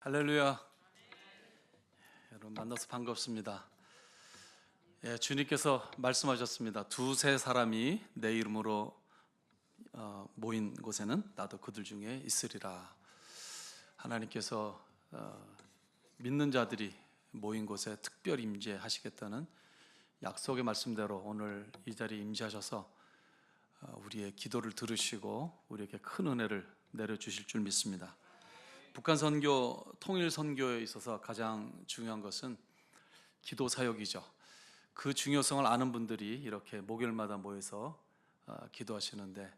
할렐루야. 여러분 만나서 반갑습니다. 주님께서 말씀하셨습니다. 두세 사람이 내 이름으로 모인 곳에는 나도 그들 중에 있으리라. 하나님께서 믿는 자들이 모인 곳에 특별 임재하시겠다는 약속의 말씀대로 오늘 이 자리에 임재하셔서 우리의 기도를 들으시고 우리에게 큰 은혜를 내려주실 줄 믿습니다. 북한 선교, 통일 선교에 있어서 가장 중요한 것은 기도 사역이죠. 그 중요성을 아는 분들이 이렇게 목요일마다 모여서 기도하시는데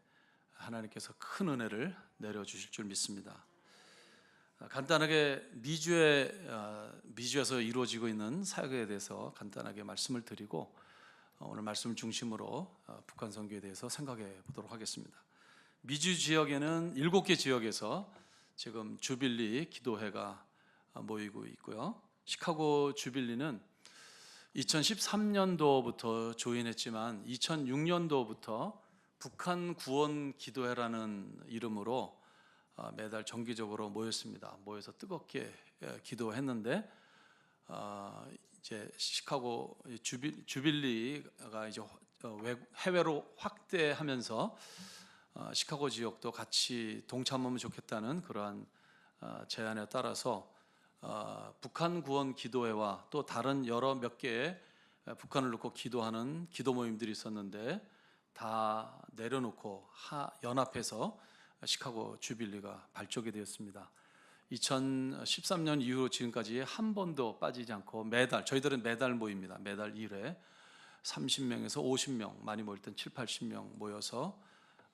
하나님께서 큰 은혜를 내려주실 줄 믿습니다. 간단하게 미주에서 이루어지고 있는 사역에 대해서 간단하게 말씀을 드리고 오늘 말씀을 중심으로 북한 선교에 대해서 생각해 보도록 하겠습니다. 미주 지역에는 7개 지역에서 지금 주빌리 기도회가 모이고 있고요. 시카고 주빌리는 2013년도부터 조인했지만 2006년도부터 북한 구원 기도회라는 이름으로 매달 정기적으로 모여서 뜨겁게 기도했는데 이제 시카고 주빌리가 이제 해외로 확대하면서 시카고 지역도 같이 동참하면 좋겠다는 그러한 제안에 따라서 북한 구원 기도회와 또 다른 몇 개의 북한을 놓고 기도하는 기도 모임들이 있었는데 다 내려놓고 연합해서 시카고 주빌리가 발족이 되었습니다. 2013년 이후 지금까지 한 번도 빠지지 않고 매달, 저희들은 매달 모입니다. 매달 1회 30명에서 50명, 많이 모일 땐 7, 80명 모여서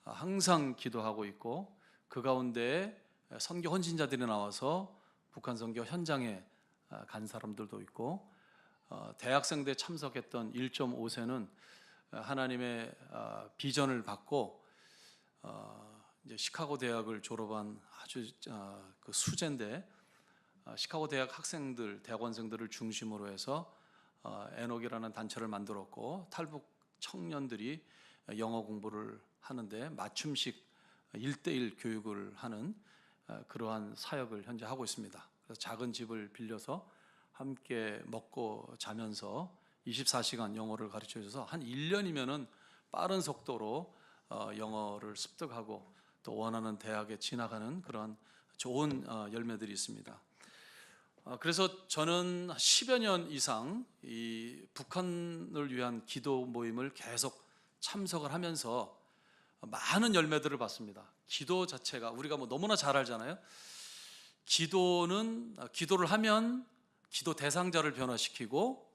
항상 기도하고 있고, 그 가운데 선교 헌신자들이 나와서 북한 선교 현장에 간 사람들도 있고, 대학생대 참석했던 1.5세는 하나님의 비전을 받고 이제 시카고 대학을 졸업한 아주 그 수재인데, 시카고 대학 학생들, 대학원생들을 중심으로 해서 에녹이라는 단체를 만들었고, 탈북 청년들이 영어 공부를 하는데 맞춤식 1:1 교육을 하는 그러한 사역을 현재 하고 있습니다. 그래서 작은 집을 빌려서 함께 먹고 자면서 24시간 영어를 가르쳐 줘서 한 1년이면은 빠른 속도로 영어를 습득하고 또 원하는 대학에 진학하는 그런 좋은 열매들이 있습니다. 그래서 저는 10여 년 이상 이 북한을 위한 기도 모임을 계속 참석을 하면서 많은 열매들을 봤습니다. 기도 자체가 우리가 너무나 잘 알잖아요. 기도를 하면 기도 대상자를 변화시키고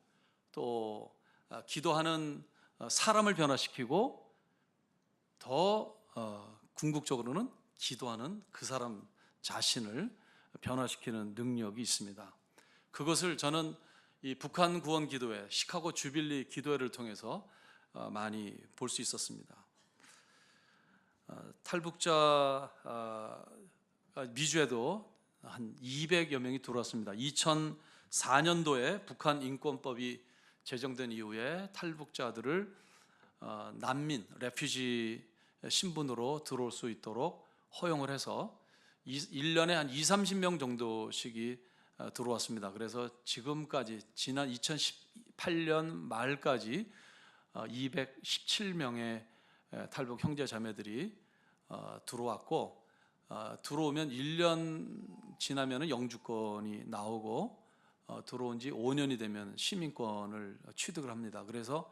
또 기도하는 사람을 변화시키고 더 궁극적으로는 기도하는 그 사람 자신을 변화시키는 능력이 있습니다. 그것을 저는 이 북한 구원 기도회, 시카고 주빌리 기도회를 통해서 많이 볼 수 있었습니다. 탈북자 미주에도 한 200여 명이 들어왔습니다. 2004년도에 북한 인권법이 제정된 이후에 탈북자들을 난민, 레퓨지 신분으로 들어올 수 있도록 허용을 해서 1년에 한 20-30명 정도씩이 들어왔습니다. 그래서 지금까지 지난 2018년 말까지 217명의 탈북 형제 자매들이 들어왔고, 들어오면 1년 지나면 영주권이 나오고 들어온 지 5년이 되면 시민권을 취득을 합니다. 그래서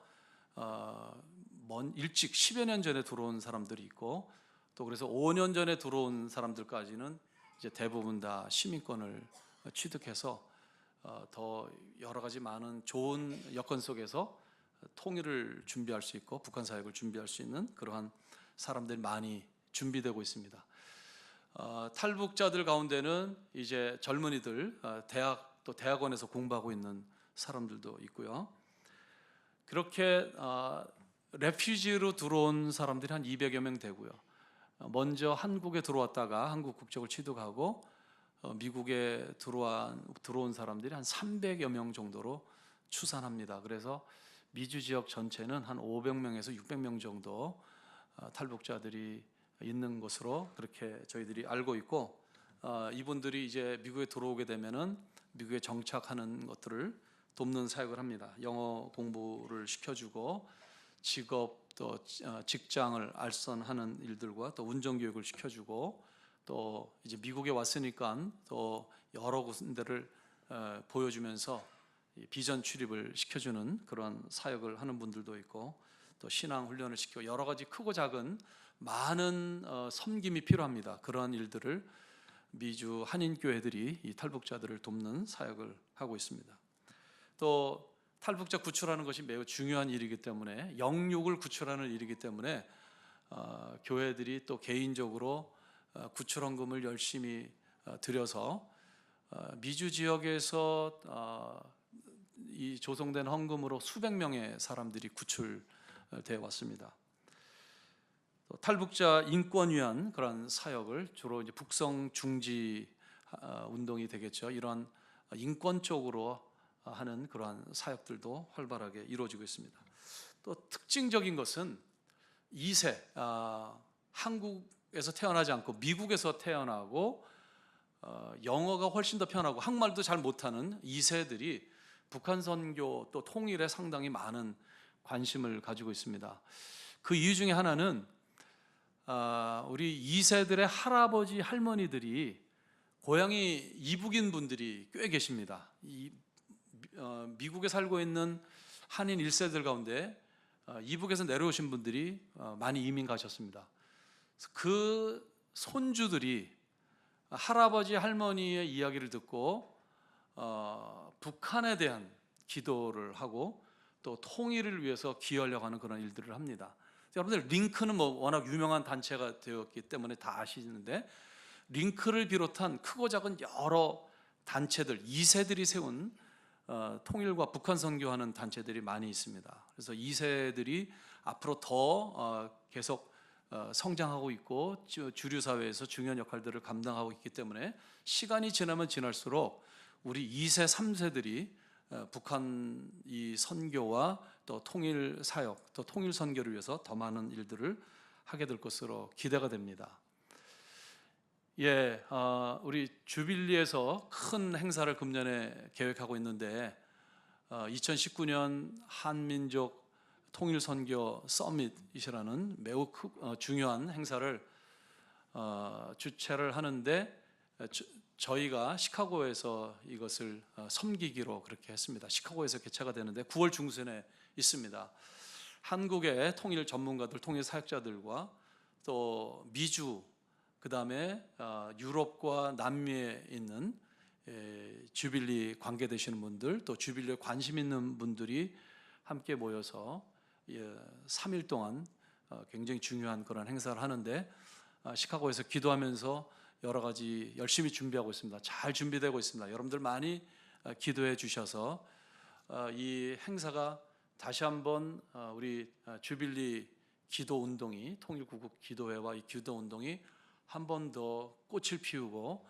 일찍 10여 년 전에 들어온 사람들이 있고, 또 그래서 5년 전에 들어온 사람들까지는 이제 대부분 다 시민권을 취득해서 더 여러 가지 많은 좋은 여건 속에서 통일을 준비할 수 있고 북한 사역을 준비할 수 있는 그러한 사람들이 많이 준비되고 있습니다. 탈북자들 가운데는 이제 젊은이들, 또 대학원에서 공부하고 있는 사람들도 있고요. 그렇게 레퓨지로 들어온 사람들이 한 200여 명 되고요. 먼저 한국에 들어왔다가 한국 국적을 취득하고 미국에 들어온 사람들이 한 300여 명 정도로 추산합니다. 그래서 미주 지역 전체는 한 500명에서 600명 정도 탈북자들이 있는 것으로 그렇게 저희들이 알고 있고, 이분들이 이제 미국에 들어오게 되면은 미국에 정착하는 것들을 돕는 사역을 합니다. 영어 공부를 시켜주고 직업 또 직장을 알선하는 일들과 또 운전 교육을 시켜주고 또 이제 미국에 왔으니까 또 여러 군데를 보여주면서 비전 출입을 시켜주는 그런 사역을 하는 분들도 있고 또 신앙 훈련을 시키고 여러 가지 크고 작은 많은 섬김이 필요합니다. 그러한 일들을 미주 한인교회들이 이 탈북자들을 돕는 사역을 하고 있습니다. 또 탈북자 구출하는 것이 매우 중요한 일이기 때문에 영육을 구출하는 일이기 때문에 교회들이 또 개인적으로 구출 헌금을 열심히 들여서 미주 지역에서 이 조성된 헌금으로 수백 명의 사람들이 구출되어 왔습니다. 또 탈북자 인권 위한 그런 사역을 주로 이제 북성 중지 운동이 되겠죠. 이런 인권 쪽으로 하는 그러한 사역들도 활발하게 이루어지고 있습니다. 또 특징적인 것은 2세 한국에서 태어나지 않고 미국에서 태어나고 영어가 훨씬 더 편하고 한국말도 잘 못하는 2세들이 북한 선교 또 통일에 상당히 많은 관심을 가지고 있습니다. 그 이유 중에 하나는 우리 2세들의 할아버지 할머니들이 고향이 이북인 분들이 꽤 계십니다. 미국에 살고 있는 한인 1세들 가운데 이북에서 내려오신 분들이 많이 이민 가셨습니다. 그 손주들이 할아버지 할머니의 이야기를 듣고 북한에 대한 기도를 하고 또 통일을 위해서 기여하려고 하는 그런 일들을 합니다. 여러분들 링크는 뭐 워낙 유명한 단체가 되었기 때문에 다 아시는데 링크를 비롯한 크고 작은 여러 단체들 2세들이 세운 통일과 북한 선교하는 단체들이 많이 있습니다. 그래서 2세들이 앞으로 더 계속 성장하고 있고 주류 사회에서 중요한 역할들을 감당하고 있기 때문에 시간이 지나면 지날수록 우리 2세, 3세들이 북한 이 선교와 또 통일 사역, 또 통일 선교를 위해서 더 많은 일들을 하게 될 것으로 기대가 됩니다. 우리 주빌리에서 큰 행사를 금년에 계획하고 있는데 2019년 한민족 통일 선교 서밋이라는 매우 중요한 행사를 주최를 하는데 저희가 시카고에서 이것을 섬기기로 그렇게 했습니다. 시카고에서 개최가 되는데 9월 중순에 있습니다. 한국의 통일 전문가들, 통일 사역자들과 또 미주, 그 다음에 유럽과 남미에 있는 주빌리 관계되시는 분들, 또 주빌리에 관심 있는 분들이 함께 모여서 3일 동안 굉장히 중요한 그런 행사를 하는데 시카고에서 기도하면서 여러 가지 열심히 준비하고 있습니다. 잘 준비되고 있습니다. 여러분들 많이 기도해 주셔서 이 행사가 다시 한번 우리 주빌리 기도 운동이 통일구국 기도회와 이 기도 운동이 한 번 더 꽃을 피우고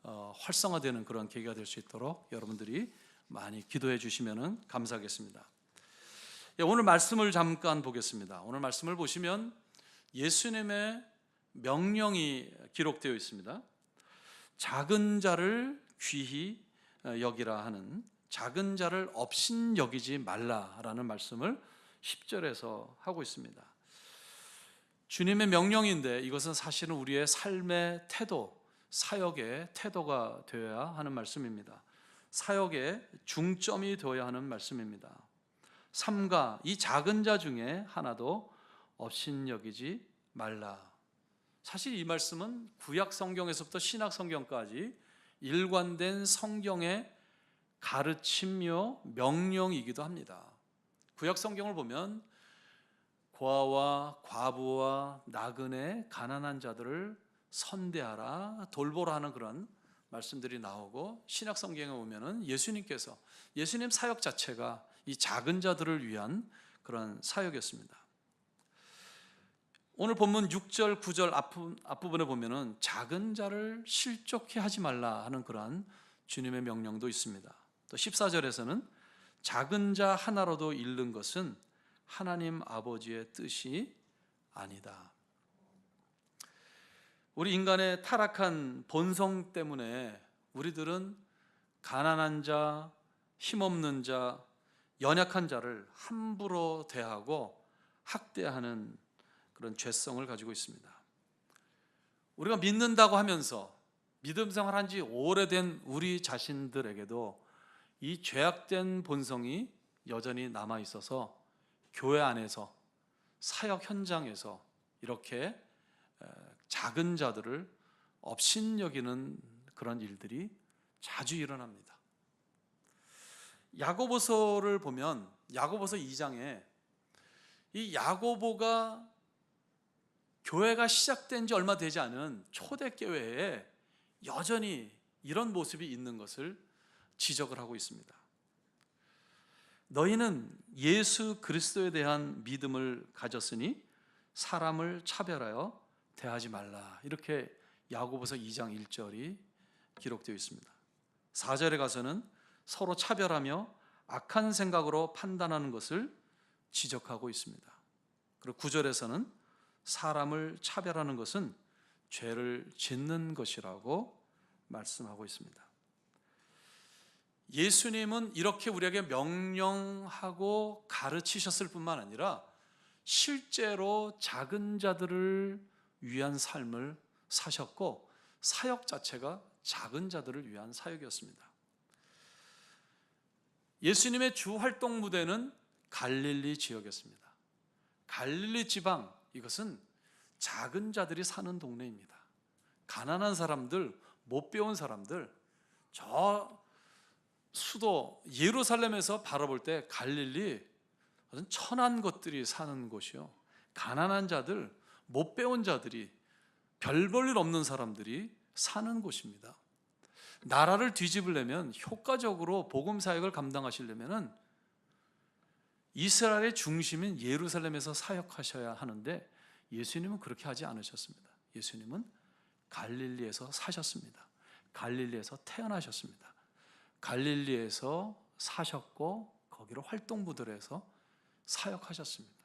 활성화되는 그런 계기가 될 수 있도록 여러분들이 많이 기도해 주시면 감사하겠습니다. 오늘 말씀을 잠깐 보겠습니다. 오늘 말씀을 보시면 예수님의 명령이 기록되어 있습니다. 작은 자를 귀히 여기라 하는, 작은 자를 업신여기지 말라라는 말씀을 10절에서 하고 있습니다. 주님의 명령인데 이것은 사실은 우리의 삶의 태도, 사역의 태도가 되어야 하는 말씀입니다. 사역의 중점이 되어야 하는 말씀입니다. 삼가 이 작은 자 중에 하나도 업신여기지 말라. 사실 이 말씀은 구약 성경에서부터 신약 성경까지 일관된 성경의 가르침이요 명령이기도 합니다. 구약 성경을 보면 고아와 과부와 나그네 가난한 자들을 선대하라, 돌보라 하는 그런 말씀들이 나오고 신약 성경에 보면은 예수님 사역 자체가 이 작은 자들을 위한 그런 사역이었습니다. 오늘 본문 6절, 9절 앞부분에 보면은 작은 자를 실족해 하지 말라 하는 그러한 주님의 명령도 있습니다. 또 14절에서는 작은 자 하나로도 잃는 것은 하나님 아버지의 뜻이 아니다. 우리 인간의 타락한 본성 때문에 우리들은 가난한 자, 힘없는 자, 연약한 자를 함부로 대하고 학대하는 그런 죄성을 가지고 있습니다. 우리가 믿는다고 하면서 믿음 생활한 지 오래된 우리 자신들에게도 이 죄악된 본성이 여전히 남아 있어서 교회 안에서, 사역 현장에서 이렇게 작은 자들을 업신여기는 그런 일들이 자주 일어납니다. 야고보서를 보면 야고보서 2장에 이 야고보가 교회가 시작된 지 얼마 되지 않은 초대교회에 여전히 이런 모습이 있는 것을 지적을 하고 있습니다. 너희는 예수 그리스도에 대한 믿음을 가졌으니 사람을 차별하여 대하지 말라. 이렇게 야고보서 2장 1절이 기록되어 있습니다. 4절에 가서는 서로 차별하며 악한 생각으로 판단하는 것을 지적하고 있습니다. 그리고 9절에서는 사람을 차별하는 것은 죄를 짓는 것이라고 말씀하고 있습니다. 예수님은 이렇게 우리에게 명령하고 가르치셨을 뿐만 아니라 실제로 작은 자들을 위한 삶을 사셨고 사역 자체가 작은 자들을 위한 사역이었습니다. 예수님의 주 활동 무대는 갈릴리 지역이었습니다. 갈릴리 지방, 이것은 작은 자들이 사는 동네입니다. 가난한 사람들, 못 배운 사람들, 저 수도 예루살렘에서 바라볼 때 갈릴리 무슨 천한 것들이 사는 곳이요, 가난한 자들, 못 배운 자들이, 별 볼 일 없는 사람들이 사는 곳입니다. 나라를 뒤집으려면, 효과적으로 복음 사역을 감당하시려면 이스라엘의 중심인 예루살렘에서 사역하셔야 하는데 예수님은 그렇게 하지 않으셨습니다. 예수님은 갈릴리에서 사셨습니다. 갈릴리에서 태어나셨습니다. 갈릴리에서 사셨고 거기로 활동부들 해서 사역하셨습니다.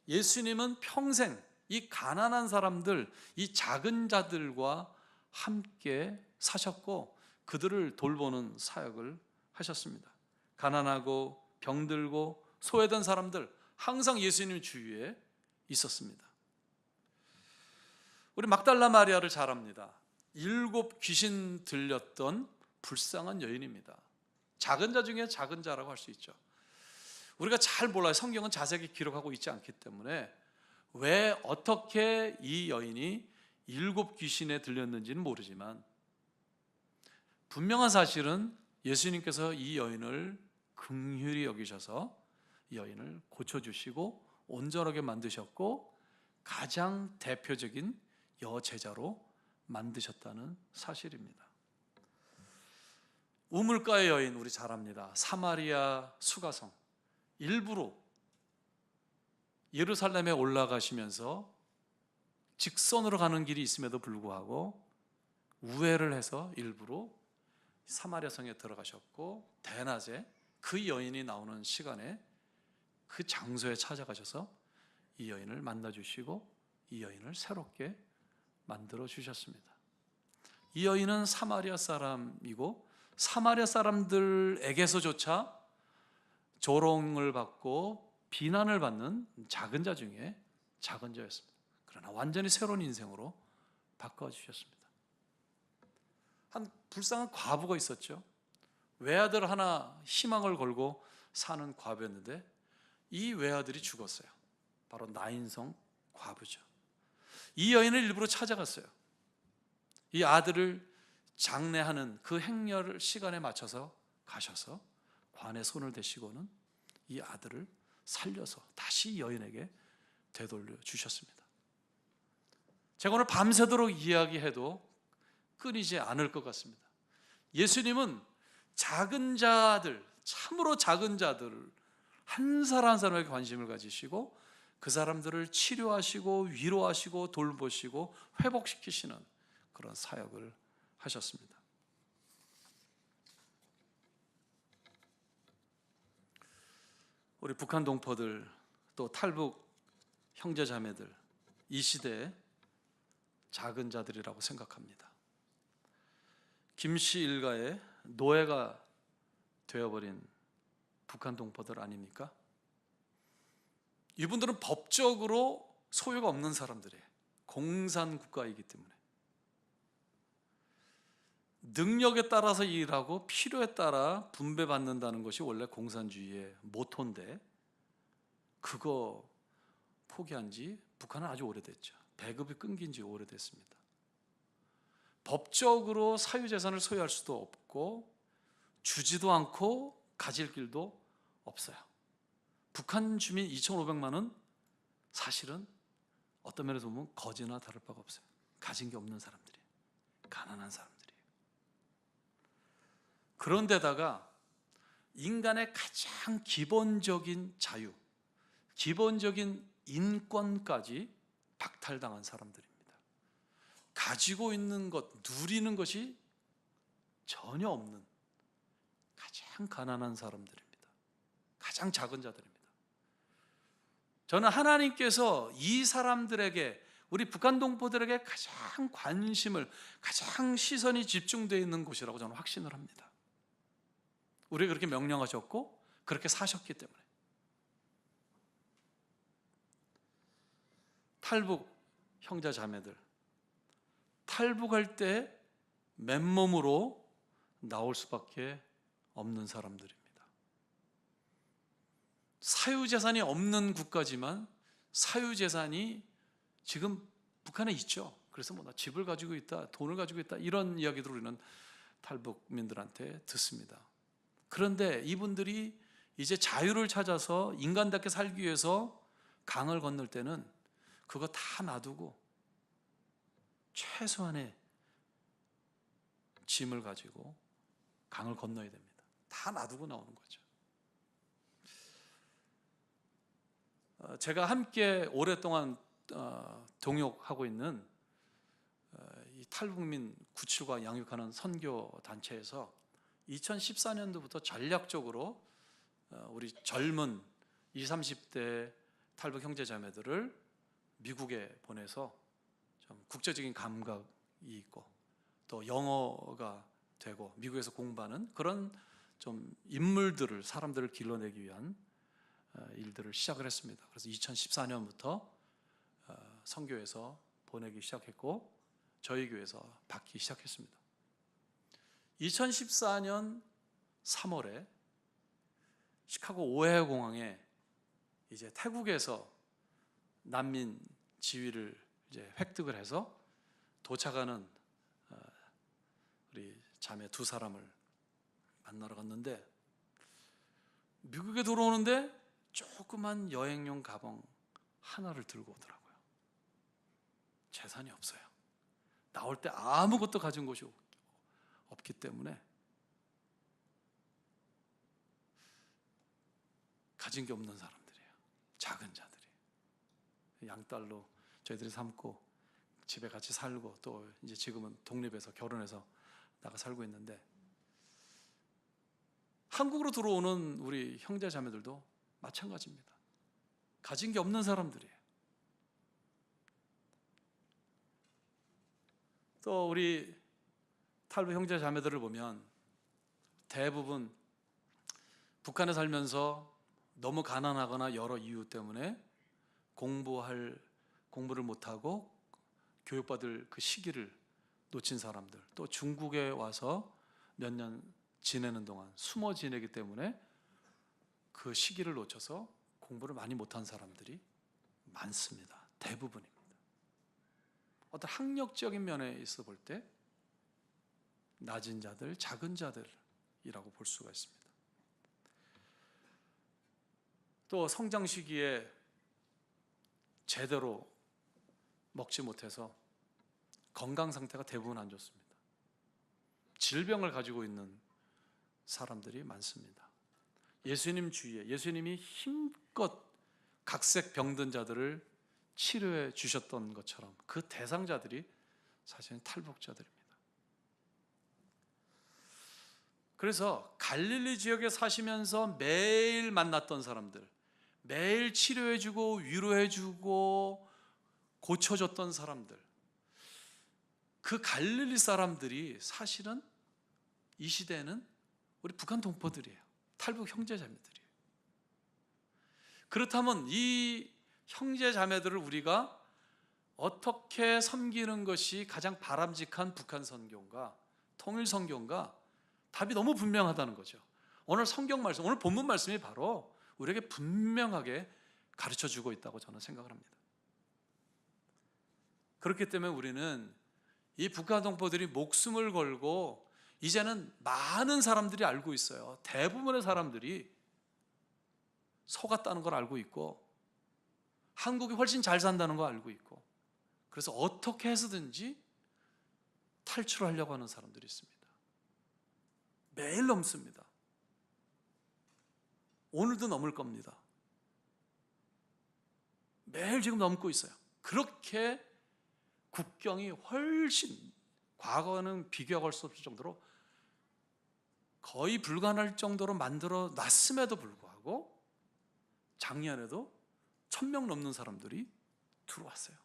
예수님은 평생 이 가난한 사람들, 이 작은 자들과 함께 사셨고 그들을 돌보는 사역을 하셨습니다. 가난하고 병들고 소외된 사람들 항상 예수님 주위에 있었습니다. 우리 막달라 마리아를 잘 압니다. 7 귀신 들렸던 불쌍한 여인입니다. 작은 자 중에 작은 자라고 할 수 있죠. 우리가 잘 몰라요. 성경은 자세하게 기록하고 있지 않기 때문에 왜 어떻게 이 여인이 7 귀신에 들렸는지는 모르지만 분명한 사실은 예수님께서 이 여인을 긍휼히 여기셔서 이 여인을 고쳐주시고 온전하게 만드셨고 가장 대표적인 여제자로 만드셨다는 사실입니다. 우물가의 여인 우리 잘 압니다. 사마리아 수가성, 일부러 예루살렘에 올라가시면서 직선으로 가는 길이 있음에도 불구하고 우회를 해서 일부러 사마리아 성에 들어가셨고 대낮에 그 여인이 나오는 시간에 그 장소에 찾아가셔서 이 여인을 만나주시고 이 여인을 새롭게 만들어 주셨습니다. 이 여인은 사마리아 사람이고 사마리아 사람들에게서조차 조롱을 받고 비난을 받는 작은 자 중에 작은 자였습니다. 그러나 완전히 새로운 인생으로 바꿔주셨습니다. 한 불쌍한 과부가 있었죠. 외아들 하나 희망을 걸고 사는 과부였는데 이 외아들이 죽었어요. 바로 나인성 과부죠. 이 여인을 일부러 찾아갔어요. 이 아들을 장례하는 그 행렬 시간에 맞춰서 가셔서 관에 손을 대시고는 이 아들을 살려서 다시 여인에게 되돌려 주셨습니다. 제가 오늘 밤새도록 이야기해도 끊이지 않을 것 같습니다. 예수님은 작은 자들, 참으로 작은 자들을 한 사람 한 사람에게 관심을 가지시고 그 사람들을 치료하시고 위로하시고 돌보시고 회복시키시는 그런 사역을 하셨습니다. 우리 북한 동포들 또 탈북 형제자매들 이 시대에 작은 자들이라고 생각합니다. 김씨 일가의 노예가 되어버린 북한 동포들 아닙니까? 이분들은 법적으로 소유가 없는 사람들이에요. 공산국가이기 때문에 능력에 따라서 일하고 필요에 따라 분배받는다는 것이 원래 공산주의의 모토인데, 그거 포기한 지 북한은 아주 오래됐죠. 배급이 끊긴 지 오래됐습니다. 법적으로 사유재산을 소유할 수도 없고 주지도 않고 가질 길도 없어요. 북한 주민 2,500만은 사실은 어떤 면에서 보면 거지나 다를 바가 없어요. 가진 게 없는 사람들이에요. 가난한 사람들이에요. 그런데다가 인간의 가장 기본적인 자유, 기본적인 인권까지 박탈당한 사람들입니다. 가지고 있는 것, 누리는 것이 전혀 없는 가장 가난한 사람들입니다. 가장 작은 자들입니다. 저는 하나님께서 이 사람들에게, 우리 북한 동포들에게 가장 관심을, 가장 시선이 집중되어 있는 곳이라고 저는 확신을 합니다. 우리가 그렇게 명령하셨고 그렇게 사셨기 때문에. 탈북 형제 자매들, 탈북할 때 맨몸으로 나올 수밖에 없는 사람들입니다. 사유재산이 없는 국가지만 사유재산이 지금 북한에 있죠. 그래서 뭐 나 집을 가지고 있다, 돈을 가지고 있다, 이런 이야기들 우리는 탈북민들한테 듣습니다. 그런데 이분들이 이제 자유를 찾아서 인간답게 살기 위해서 강을 건널 때는 그거 다 놔두고 최소한의 짐을 가지고 강을 건너야 됩니다. 다 놔두고 나오는 거죠. 제가 함께 오랫동안 동역하고 있는 이 탈북민 구출과 양육하는 선교 단체에서 2014년도부터 전략적으로 우리 젊은 20, 30대 탈북 형제자매들을 미국에 보내서 좀 국제적인 감각이 있고 또 영어가 되고 미국에서 공부하는 그런 좀 인물들을, 사람들을 길러내기 위한 일들을 시작을 했습니다. 그래서 2014년부터 선교에서 보내기 시작했고 저희 교회에서 받기 시작했습니다. 2014년 3월에 시카고 오헤어 공항에 이제 태국에서 난민 지위를 이제 획득을 해서 도착하는 우리 자매 두 사람을 만나러 갔는데, 미국에 들어오는데 조그만 여행용 가방 하나를 들고 오더라고요. 재산이 없어요. 나올 때 아무것도 가진 것이 없기 때문에 가진 게 없는 사람들이에요. 작은 자들이. 양딸로 저희들이 삼고 집에 같이 살고 또 이제 지금은 독립해서 결혼해서 나가 살고 있는데, 한국으로 들어오는 우리 형제 자매들도 마찬가지입니다. 가진 게 없는 사람들이에요. 또 우리 탈북 형제 자매들을 보면 대부분 북한에 살면서 너무 가난하거나 여러 이유 때문에 공부를 못하고 교육받을 그 시기를 놓친 사람들, 또 중국에 와서 몇 년 지내는 동안 숨어 지내기 때문에 그 시기를 놓쳐서 공부를 많이 못한 사람들이 많습니다. 대부분입니다. 어떤 학력적인 면에 있어 볼 때 낮은 자들, 작은 자들이라고 볼 수가 있습니다. 또 성장 시기에 제대로 먹지 못해서 건강 상태가 대부분 안 좋습니다. 질병을 가지고 있는 사람들이 많습니다. 예수님 주위에, 예수님이 힘껏 각색 병든 자들을 치료해 주셨던 것처럼 그 대상자들이 사실은 탈북자들입니다. 그래서 갈릴리 지역에 사시면서 매일 만났던 사람들, 매일 치료해주고 위로해주고 고쳐줬던 사람들, 그 갈릴리 사람들이 사실은 이 시대에는 우리 북한 동포들이에요. 탈북 형제자매들이에요. 그렇다면 이 형제자매들을 우리가 어떻게 섬기는 것이 가장 바람직한 북한 선교인가, 통일 선교인가? 답이 너무 분명하다는 거죠. 오늘 성경 말씀, 오늘 본문 말씀이 바로 우리에게 분명하게 가르쳐 주고 있다고 저는 생각을 합니다. 그렇기 때문에 우리는 이 북한 동포들이 목숨을 걸고, 이제는 많은 사람들이 알고 있어요. 대부분의 사람들이 속았다는 걸 알고 있고, 한국이 훨씬 잘 산다는 걸 알고 있고, 그래서 어떻게 해서든지 탈출하려고 하는 사람들이 있습니다. 매일 넘습니다. 오늘도 넘을 겁니다. 매일 지금 넘고 있어요. 그렇게 국경이 훨씬, 과거는 비교할 수 없을 정도로 거의 불가능할 정도로 만들어 놨음에도 불구하고 작년에도 1,000명 넘는 사람들이 들어왔어요.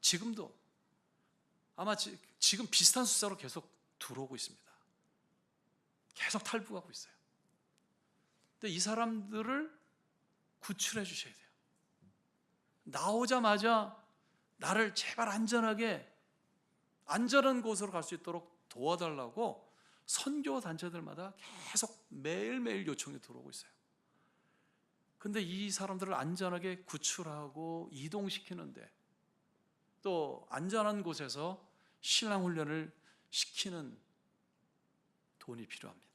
지금도 아마 지금 비슷한 숫자로 계속 들어오고 있습니다. 계속 탈북하고 있어요. 근데 이 사람들을 구출해 주셔야 돼요. 나오자마자 나를 제발 안전하게, 안전한 곳으로 갈 수 있도록 도와달라고 선교 단체들마다 계속 매일매일 요청이 들어오고 있어요. 근데 이 사람들을 안전하게 구출하고 이동시키는데, 또 안전한 곳에서 신앙훈련을 시키는 돈이 필요합니다.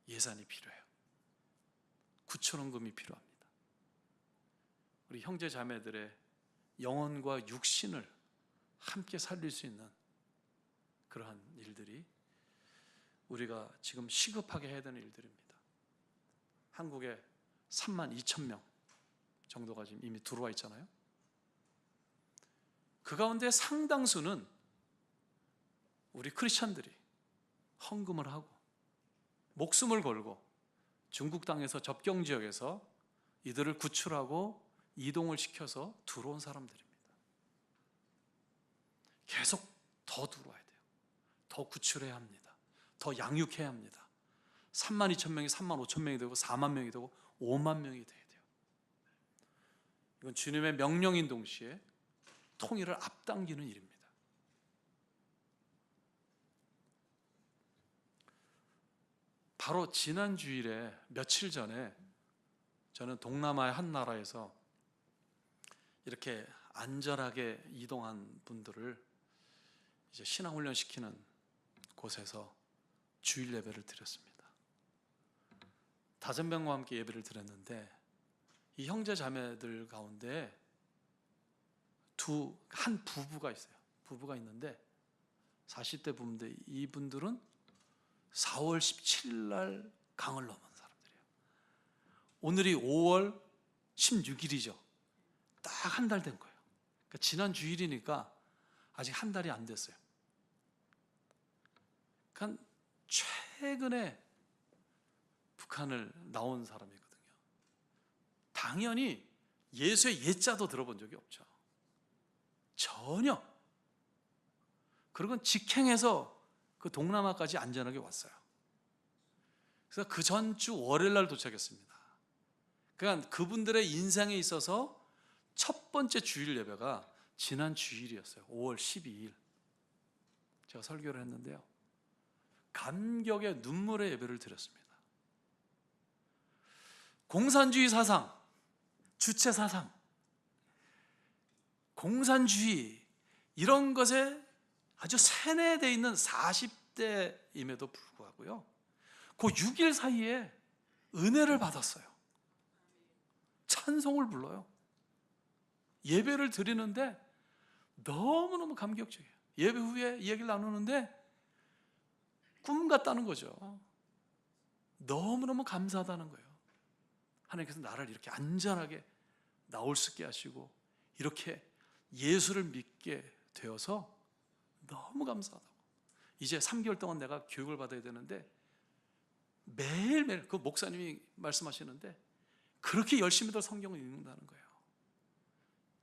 예산이 필요해요. 구출원금이 필요합니다. 우리 형제 자매들의 영혼과 육신을 함께 살릴 수 있는 그러한 일들이 우리가 지금 시급하게 해야 되는 일들입니다. 한국에 32,000명 정도가 지금 이미 들어와 있잖아요. 그 가운데 상당수는 우리 크리스천들이 헌금을 하고 목숨을 걸고 중국 땅에서 접경 지역에서 이들을 구출하고 이동을 시켜서 들어온 사람들입니다. 계속 더 들어와야 돼요. 더 구출해야 합니다. 더 양육해야 합니다. 32,000명이 35,000명이 되고 4만 명이 되고 5만 명이 돼야 돼요. 이건 주님의 명령인 동시에 통일을 앞당기는 일입니다. 바로 지난 주일에, 며칠 전에 저는 동남아의 한 나라에서 이렇게 안전하게 이동한 분들을 이제 신앙훈련 시키는 곳에서 주일 예배를 드렸습니다. 5명과 함께 예배를 드렸는데, 이 형제 자매들 가운데 한 부부가 있어요. 부부가 있는데 40대 부부인데, 이분들은 4월 17일 날 강을 넘은 사람들이에요. 오늘이 5월 16일이죠. 딱 한 달 된 거예요. 그러니까 지난 주일이니까 아직 한 달이 안 됐어요. 그러니까 최근에 북한을 나온 사람이거든요. 당연히 예수의 예자도 들어본 적이 없죠. 전혀. 그리고 직행해서 그 동남아까지 안전하게 왔어요. 그래서 그 전주 월요일 날 도착했습니다. 그러니까 그분들의 인생에 있어서 첫 번째 주일 예배가 지난 주일이었어요. 5월 12일. 제가 설교를 했는데요. 감격의 눈물의 예배를 드렸습니다. 공산주의 사상, 주체 사상, 공산주의, 이런 것에 아주 세뇌되어 있는 40대임에도 불구하고요, 그 6일 사이에 은혜를 받았어요. 찬송을 불러요. 예배를 드리는데 너무너무 감격적이에요. 예배 후에 이야기를 나누는데 꿈 같다는 거죠. 너무너무 감사하다는 거예요. 하나님께서 나를 이렇게 안전하게 나올 수 있게 하시고 이렇게 예수를 믿게 되어서 너무 감사하다고. 이제 3개월 동안 내가 교육을 받아야 되는데 매일매일 그 목사님이 말씀하시는데 그렇게 열심히들 성경을 읽는다는 거예요.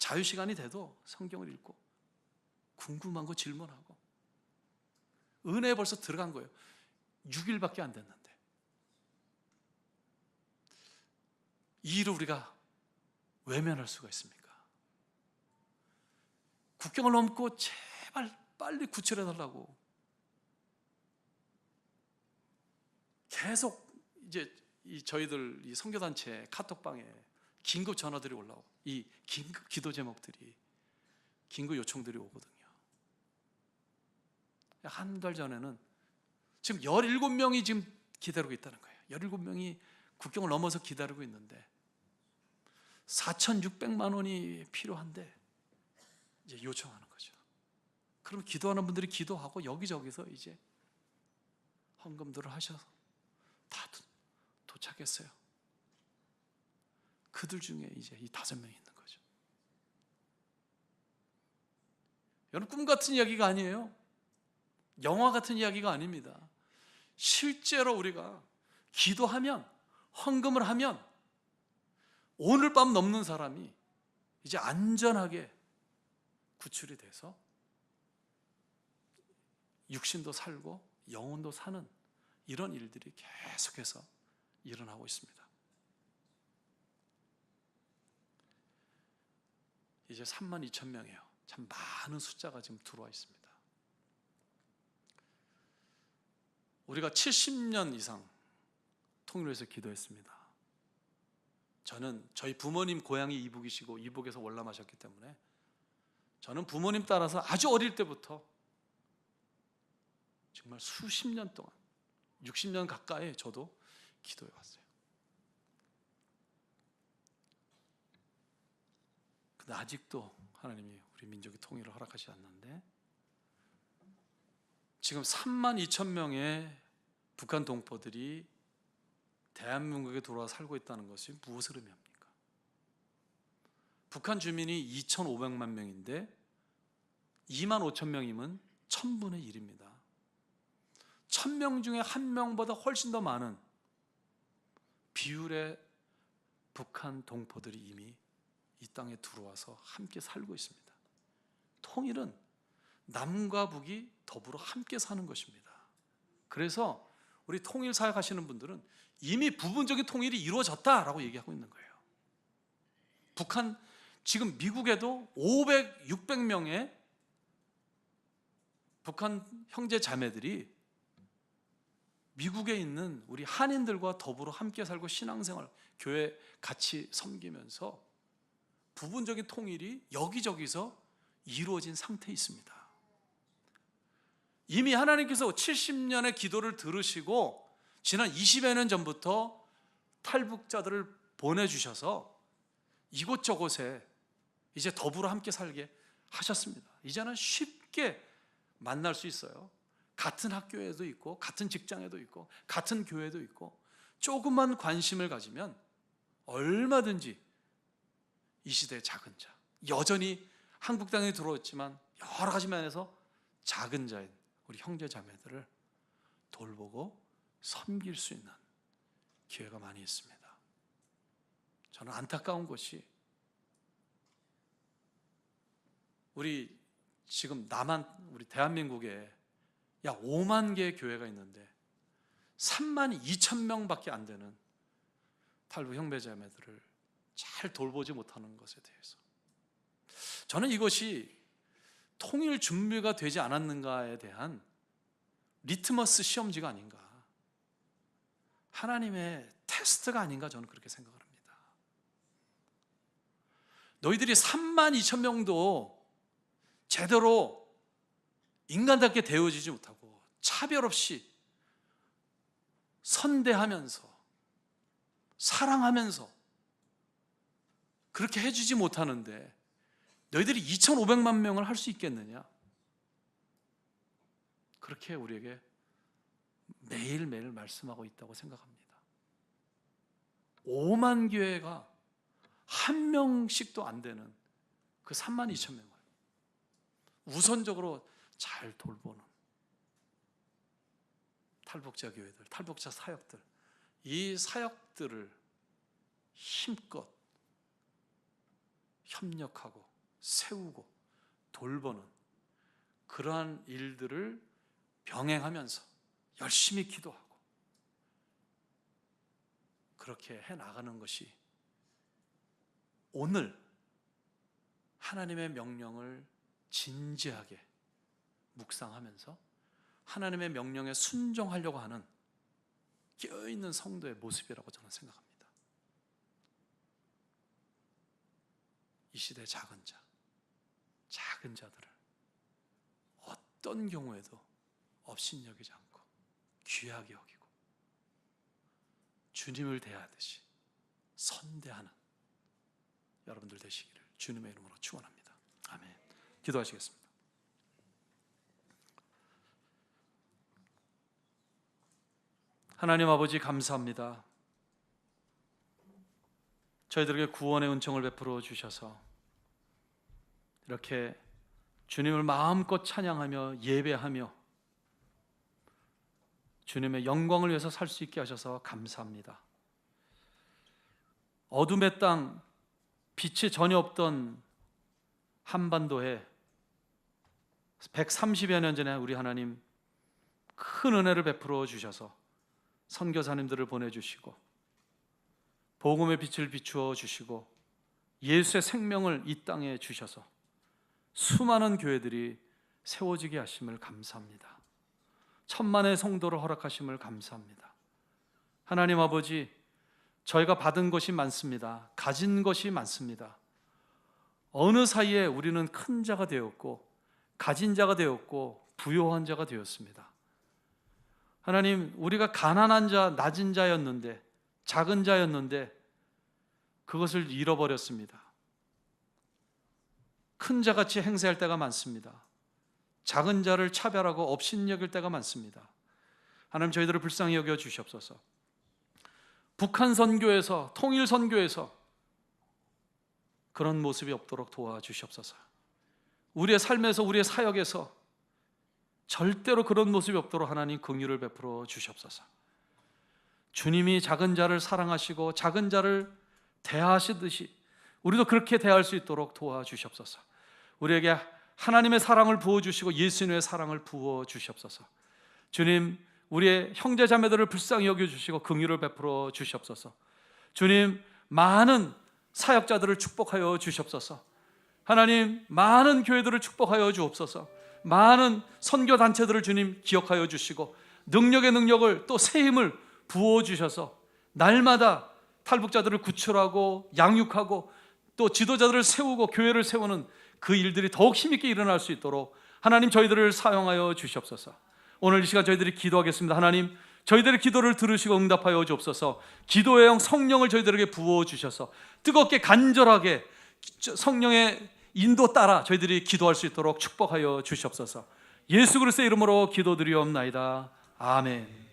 자유시간이 돼도 성경을 읽고 궁금한 거 질문하고 은혜에 벌써 들어간 거예요. 6일밖에 안 됐는데. 이 일을 우리가 외면할 수가 있습니까? 국경을 넘고 제발 빨리 구출해달라고 계속 이제 저희들 이 선교단체 카톡방에 긴급 전화들이 올라오고 이 긴급 기도 제목들이 긴급 요청들이 오거든요. 한 달 전에는 지금 17명이 지금 기다리고 있다는 거예요. 17명이 국경을 넘어서 기다리고 있는데 4,600만 원이 필요한데 이제 요청하는 거죠. 그럼 기도하는 분들이 기도하고 여기저기서 이제 헌금들을 하셔서 다 도착했어요. 그들 중에 이제 이 5명이 있는 거죠. 여러분, 꿈 같은 이야기가 아니에요. 영화 같은 이야기가 아닙니다. 실제로 우리가 기도하면, 헌금을 하면 오늘 밤 넘는 사람이 이제 안전하게 구출이 돼서 육신도 살고 영혼도 사는 이런 일들이 계속해서 일어나고 있습니다. 이제 32,000명이에요. 참 많은 숫자가 지금 들어와 있습니다. 우리가 70년 이상 통일해서 기도했습니다. 저는 저희 부모님 고향이 이북이시고 이북에서 월남하셨기 때문에 저는 부모님 따라서 아주 어릴 때부터 정말 수십 년 동안 60년 가까이 저도 기도해 왔어요. 근데 아직도 하나님이 우리 민족의 통일을 허락하지 않는데 지금 32,000명의 북한 동포들이 대한민국에 들어와 살고 있다는 것이 무엇을 의미합니까? 북한 주민이 2,500만 명인데 25,000명이면 1000분의 1입니다. 1000명 중에 1명보다 훨씬 더 많은 비율의 북한 동포들이 이미 이 땅에 들어와서 함께 살고 있습니다. 통일은 남과 북이 더불어 함께 사는 것입니다. 그래서 우리 통일 사역하시는 분들은 이미 부분적인 통일이 이루어졌다라고 얘기하고 있는 거예요. 북한, 지금 미국에도 500, 600명의 북한 형제 자매들이 미국에 있는 우리 한인들과 더불어 함께 살고 신앙생활, 교회 같이 섬기면서 부분적인 통일이 여기저기서 이루어진 상태에 있습니다. 이미 하나님께서 70년의 기도를 들으시고 지난 20여 년 전부터 탈북자들을 보내주셔서 이곳저곳에 이제 더불어 함께 살게 하셨습니다. 이제는 쉽게 만날 수 있어요. 같은 학교에도 있고 같은 직장에도 있고 같은 교회도 있고 조금만 관심을 가지면 얼마든지 이 시대의 작은 자, 여전히 한국 땅에 들어왔지만 여러 가지 면에서 작은 자인 우리 형제 자매들을 돌보고 섬길 수 있는 기회가 많이 있습니다. 저는 안타까운 것이 우리 지금 우리 대한민국에 약 5만 개의 교회가 있는데 32,000명밖에 안 되는 탈북 형제 자매들을 잘 돌보지 못하는 것에 대해서 저는 이것이 통일 준비가 되지 않았는가에 대한 리트머스 시험지가 아닌가, 하나님의 테스트가 아닌가, 저는 그렇게 생각을 합니다. 너희들이 32,000명도 제대로 인간답게 대해지지 못하고 차별 없이 선대하면서 사랑하면서 그렇게 해주지 못하는데 너희들이 2,500만 명을 할 수 있겠느냐? 그렇게 우리에게 매일매일 말씀하고 있다고 생각합니다. 5만 교회가 한 명씩도 안 되는 그 32,000명을 우선적으로 잘 돌보는 탈북자 교회들, 탈북자 사역들, 이 사역들을 힘껏 협력하고 세우고 돌보는 그러한 일들을 병행하면서 열심히 기도하고 그렇게 해 나가는 것이 오늘 하나님의 명령을 진지하게 묵상하면서 하나님의 명령에 순종하려고 하는 깨어있는 성도의 모습이라고 저는 생각합니다. 이 시대의 작은 자들을 어떤 경우에도 업신여기지 않고 귀하게 여기고 주님을 대하듯이 선대하는 여러분들 되시기를 주님의 이름으로 축원합니다. 아멘. 기도하시겠습니다. 하나님 아버지 감사합니다. 저희들에게 구원의 은총을 베풀어 주셔서 이렇게 주님을 마음껏 찬양하며 예배하며 주님의 영광을 위해서 살 수 있게 하셔서 감사합니다. 어둠의 땅, 빛이 전혀 없던 한반도에 130여 년 전에 우리 하나님 큰 은혜를 베풀어 주셔서 선교사님들을 보내주시고 복음의 빛을 비추어 주시고 예수의 생명을 이 땅에 주셔서 수많은 교회들이 세워지게 하심을 감사합니다. 천만의 성도를 허락하심을 감사합니다. 하나님 아버지, 저희가 받은 것이 많습니다. 가진 것이 많습니다. 어느 사이에 우리는 큰 자가 되었고 가진 자가 되었고 부요한 자가 되었습니다. 하나님, 우리가 가난한 자, 낮은 자였는데, 작은 자였는데 그것을 잃어버렸습니다. 큰 자같이 행세할 때가 많습니다. 작은 자를 차별하고 업신여길 때가 많습니다. 하나님, 저희들을 불쌍히 여겨 주시옵소서. 북한 선교에서, 통일 선교에서 그런 모습이 없도록 도와주시옵소서. 우리의 삶에서, 우리의 사역에서 절대로 그런 모습이 없도록 하나님 긍휼을 베풀어 주시옵소서. 주님이 작은 자를 사랑하시고 작은 자를 대하시듯이 우리도 그렇게 대할 수 있도록 도와주시옵소서. 우리에게 하나님의 사랑을 부어주시고 예수님의 사랑을 부어주시옵소서. 주님, 우리의 형제 자매들을 불쌍히 여겨주시고 긍휼을 베풀어 주시옵소서. 주님, 많은 사역자들을 축복하여 주시옵소서. 하나님, 많은 교회들을 축복하여 주옵소서. 많은 선교단체들을 주님 기억하여 주시고 능력의 능력을 또 새 힘을 부어주셔서 날마다 탈북자들을 구출하고 양육하고 또 지도자들을 세우고 교회를 세우는 그 일들이 더욱 힘있게 일어날 수 있도록 하나님, 저희들을 사용하여 주시옵소서. 오늘 이 시간 저희들이 기도하겠습니다. 하나님, 저희들의 기도를 들으시고 응답하여 주옵소서. 기도의 영 성령을 저희들에게 부어주셔서 뜨겁게 간절하게 성령의 인도 따라 저희들이 기도할 수 있도록 축복하여 주시옵소서. 예수 그리스도의 이름으로 기도드리옵나이다. 아멘.